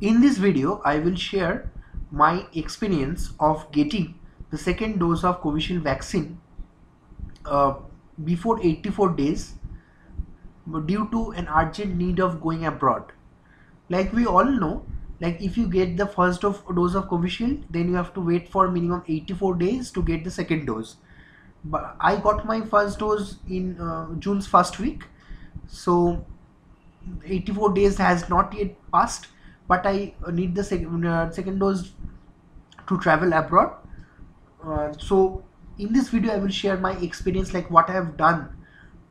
In this video, I will share my experience of getting the second dose of Covishield vaccine uh, before 84 days due to an urgent need of going abroad. Like we all know, like if you get the first dose of Covishield, then you have to wait for minimum 84 days to get the second dose. But I got my first dose in June's first week, so 84 days has not yet passed, but I need the second dose to travel abroad. So in this video I will share my experience, like what I have done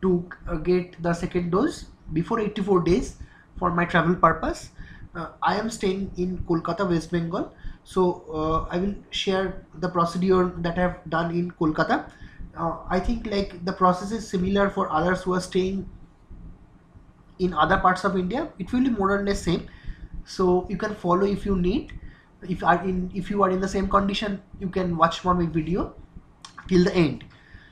to get the second dose before 84 days for my travel purpose. I am staying in Kolkata, West Bengal, so I will share the procedure that I have done in Kolkata. I think like the process is similar for others who are staying in other parts of India. It will be more or less same, so you can follow if you need. If you are in the same condition, you can watch my video till the end.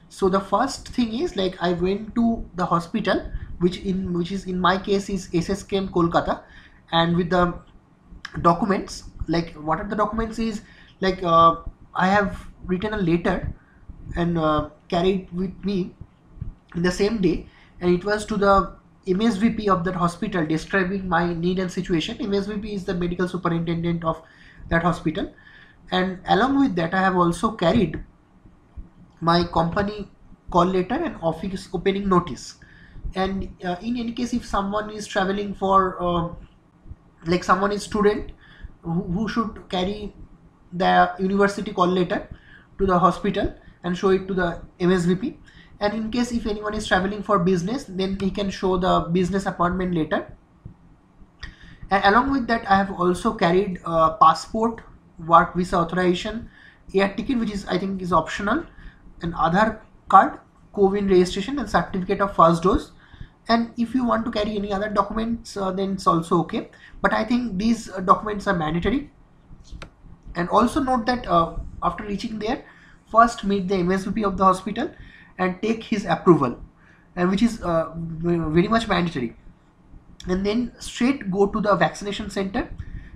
So the first thing is, like, I went to the hospital, which is in my case is SSKM Kolkata, and with the documents, like what are the documents is, like I have written a letter and carried with me in the same day, and it was to the MSVP of that hospital describing my need and situation. MSVP is the medical superintendent of that hospital, and along with that I have also carried my company call letter and office opening notice. And in any case, if someone is traveling for like someone is student who should carry the university call letter to the hospital and show it to the MSVP. And in case if anyone is traveling for business, then he can show the business appointment letter. And along with that, I have also carried passport, work visa authorization, air ticket, which is I think is optional, an Aadhaar card, COVID registration, and certificate of first dose. And if you want to carry any other documents, then it's also okay. But I think these documents are mandatory. And also note that after reaching there, first meet the MSVP of the hospital and take his approval, and which is very much mandatory. And then straight go to the vaccination center.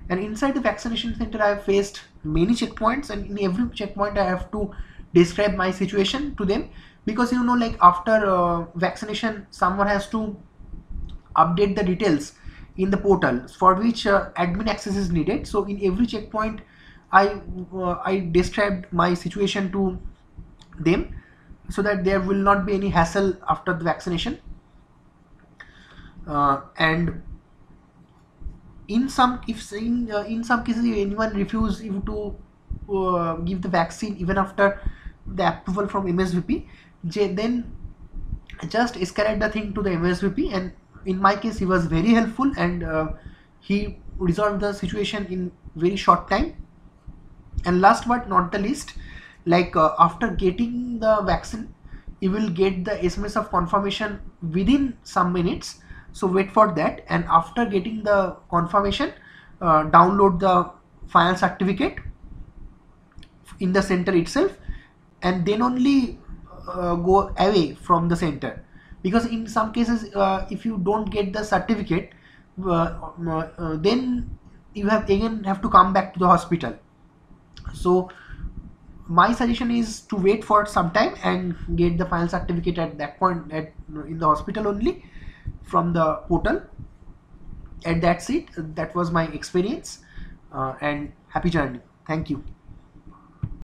And inside the vaccination center, I have faced many checkpoints, and in every checkpoint I have to describe my situation to them, because you know, like after vaccination, someone has to update the details in the portal, for which admin access is needed. So in every checkpoint, I described my situation to them, so that there will not be any hassle after the vaccination. And in some cases, if anyone refuse you to give the vaccine even after the approval from MSVP, then just escalate the thing to the MSVP. And in my case, he was very helpful, and he resolved the situation in very short time. And last but not the least, like after getting the vaccine, you will get the SMS of confirmation within some minutes. So wait for that, and after getting the confirmation, download the final certificate in the center itself, and then only go away from the center. Because in some cases, if you don't get the certificate, then you have to come back to the hospital. So my suggestion is to wait for some time and get the final certificate at that point in the hospital only, from the portal. And that's it. That was my experience, and happy journey. Thank you.